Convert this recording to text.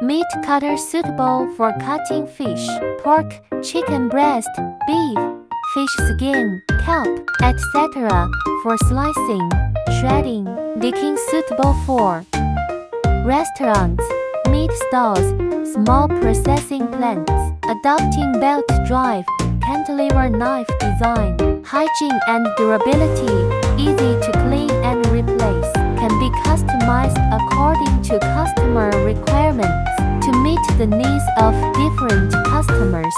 Meat cutter suitable for cutting fish, pork, chicken breast, beef, fish skin, kelp, etc. for slicing, shredding. Decking suitable for restaurants, meat stalls, small processing plants. Adopting belt drive, cantilever knife design. Hygiene and durability, easy to clean and replace. Can be customized according to customer requirements to meet the needs of different customers.